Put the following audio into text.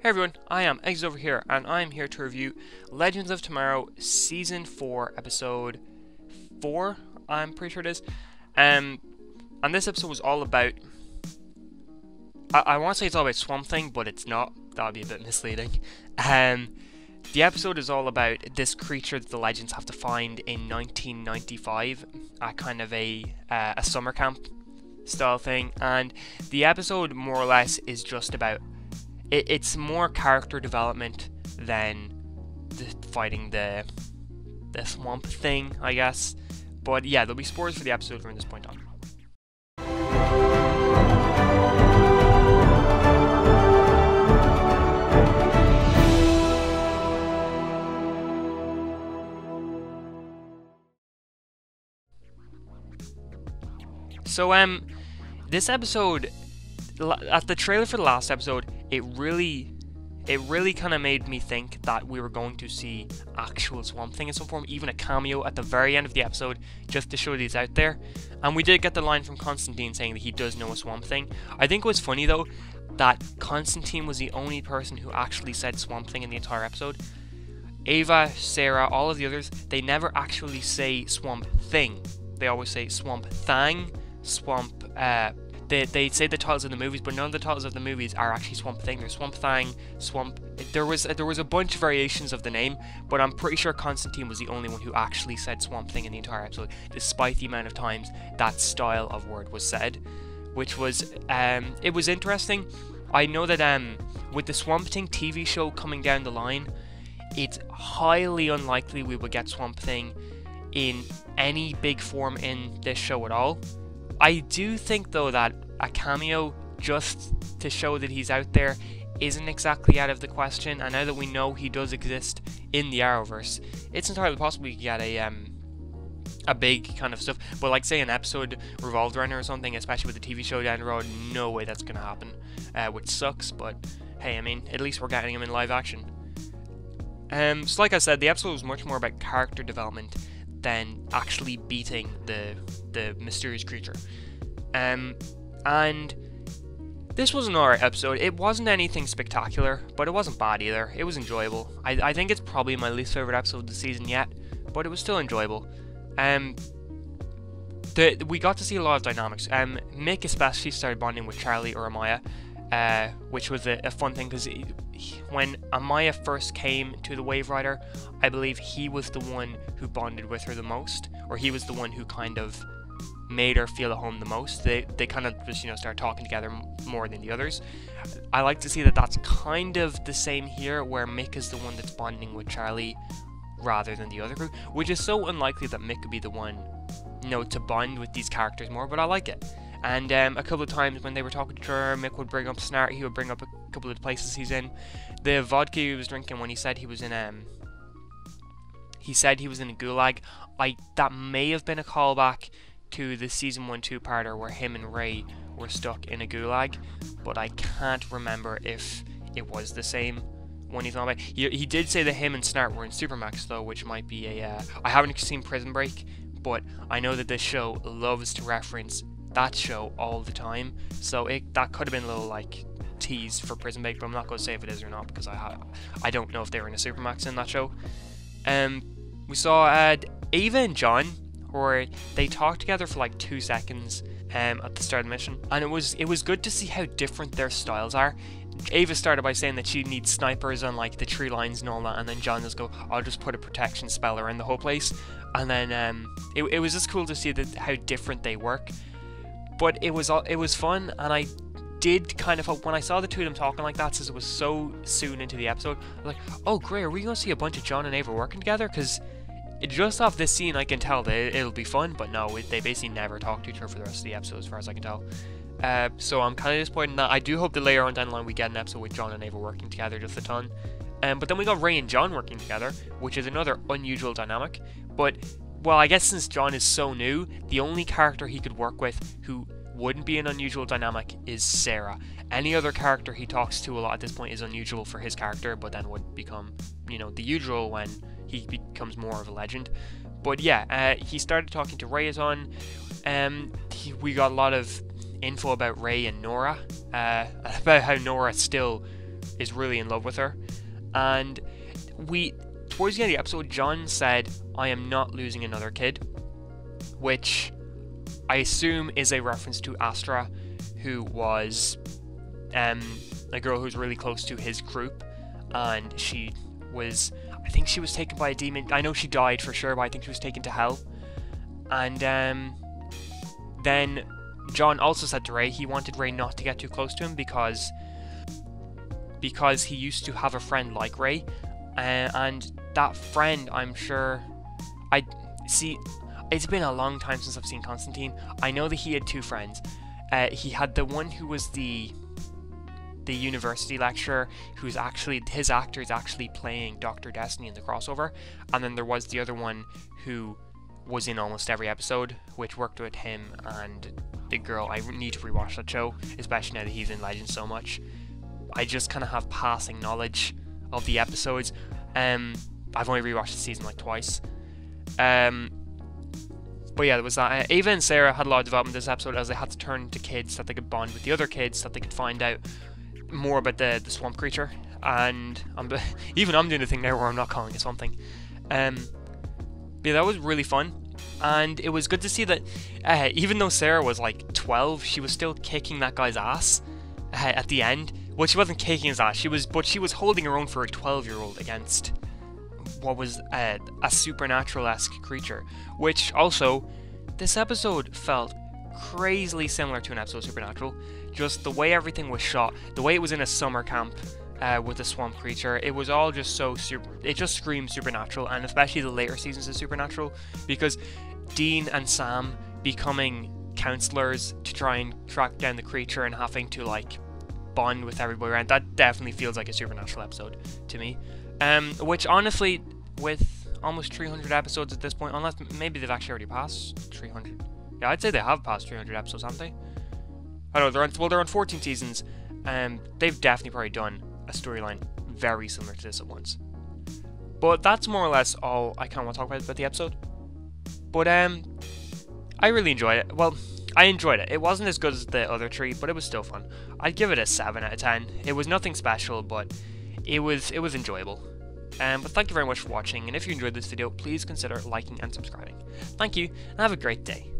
Hey everyone, I am Eggs over here, and I'm here to review Legends of Tomorrow Season 4, Episode 4, I'm pretty sure it is. And this episode was all about... I want to say it's all about Swamp Thing, but it's not. That would be a bit misleading. The episode is all about this creature that the Legends have to find in 1995 at kind of a summer camp style thing. And the episode, more or less, is just about... It's more character development than fighting the Swamp Thing, I guess. But yeah, there'll be spoilers for the episode from this point on. So this episode, at the trailer for the last episode, it really kind of made me think that we were going to see actual Swamp Thing in some form, even a cameo at the very end of the episode, just to show that he's out there. And we did get the line from Constantine saying that he does know a Swamp Thing. I think it was funny though that Constantine was the only person who actually said Swamp Thing in the entire episode. Ava, Sara, all of the others, they never actually say Swamp Thing. They always say Swamp Thang, Swamp, They say the titles of the movies, but none of the titles of the movies are actually Swamp Thing. There's Swamp Thang, Swamp... There was a bunch of variations of the name, but I'm pretty sure Constantine was the only one who actually said Swamp Thing in the entire episode, despite the amount of times that style of word was said, which was... it was interesting. I know that with the Swamp Thing TV show coming down the line, it's highly unlikely we will get Swamp Thing in any big form in this show at all. I do think though that a cameo just to show that he's out there isn't exactly out of the question, and now that we know he does exist in the Arrowverse, it's entirely possible we could get a big kind of stuff, but like say an episode revolved around it or something, especially with the TV show down the road, no way that's gonna happen, which sucks, but hey, I mean, at least we're getting him in live action. So like I said, the episode was much more about character development than actually beating the mysterious creature. And this was an alright episode. It wasn't anything spectacular, but it wasn't bad either. It was enjoyable. I think it's probably my least favourite episode of the season yet, but it was still enjoyable. We got to see a lot of dynamics. Mick especially started bonding with Charlie or Amaya, which was a fun thing, because when Amaya first came to the Waverider, I believe he was the one who bonded with her the most, or he was the one who kind of made her feel at home the most. They kind of just, start talking together more than the others. I like to see that that's kind of the same here, where Mick is the one that's bonding with Charlie rather than the other group, which is so unlikely that Mick could be the one, to bond with these characters more, but I like it. And a couple of times when they were talking to her, Mick would bring up Snart, he would bring up a couple of the places he's in. The vodka he was drinking when he said he was in a gulag, that may have been a callback to the season 1 two-parter where him and Ray were stuck in a gulag, but I can't remember if it was the same one he's on about. He did say that him and Snart were in Supermax though, which might be I haven't seen Prison Break, but I know that this show loves to reference that show all the time, so that could have been a little tease for Prison Break, but I'm not going to say if it is or not, because I don't know if they were in a Supermax in that show. We saw Ava and John, where they talked together for 2 seconds at the start of the mission, and it was good to see how different their styles are. Ava started by saying that she needs snipers on the tree lines and all that, and then John just go, I'll just put a protection spell around the whole place. And then it was just cool to see how different they work. But it was fun, and I did kind of hope when I saw the two of them talking like that, since it was so soon into the episode, I was like, oh great, are we going to see a bunch of John and Ava working together? Because just off this scene I can tell that it'll be fun, but no, they basically never talk to each other for the rest of the episode as far as I can tell. So I'm kind of disappointed in that. I do hope that later on down the line we get an episode with John and Ava working together just a ton. But then we got Ray and John working together, which is another unusual dynamic. But, well, I guess since John is so new, the only character he could work with who wouldn't be an unusual dynamic is Sara. Any other character he talks to a lot at this point is unusual for his character, but then would become, the usual when he becomes more of a legend. But yeah, he started talking to Ray on. We got a lot of info about Ray and Nora, about how Nora still is really in love with her. And towards the end of the episode, John said, "I am not losing another kid," which I assume is a reference to Astra, who was a girl who's really close to his group, and I think she was taken by a demon. I know she died for sure, but I think she was taken to hell. And then John also said to Ray he wanted Ray not to get too close to him because he used to have a friend like Ray, and that friend, I'm sure, it's been a long time since I've seen Constantine. I know that he had two friends. He had the one who was the university lecturer, who's actually, his actor is actually playing Dr. Destiny in the crossover, and then there was the other one who was in almost every episode, which worked with him and the girl. I need to rewatch that show, especially now that he's in Legends so much. I just kind of have passing knowledge of the episodes. I've only rewatched the season like twice. But yeah, there was that. Ava and Sarah had a lot of development this episode, as they had to turn to kids that they could bond with the other kids, that they could find out more about the swamp creature. And I'm doing the thing now where I'm not calling it something. But yeah, that was really fun. And it was good to see that even though Sarah was like 12, she was still kicking that guy's ass at the end. Well, she wasn't kicking his ass, she was holding her own for a 12-year-old against what was a supernatural-esque creature. Which also, this episode felt crazily similar to an episode of Supernatural. Just the way everything was shot, the way it was in a summer camp with the swamp creature, it was all just so it just screamed Supernatural, and especially the later seasons of Supernatural, because Dean and Sam becoming counselors to try and track down the creature and having to like bond with everybody around, that definitely feels like a Supernatural episode to me. Which honestly, with almost 300 episodes at this point, unless maybe they've actually already passed 300. Yeah, I'd say they have passed 300 episodes, haven't they? I don't know, they're on 14 seasons, and they've definitely probably done a storyline very similar to this at once. But that's more or less all I kind of want to talk about the episode. But I really enjoyed it. Well, I enjoyed it. It wasn't as good as the other three, but it was still fun. I'd give it a 7 out of 10. It was nothing special, but it was enjoyable. But thank you very much for watching, and if you enjoyed this video, please consider liking and subscribing. Thank you, and have a great day.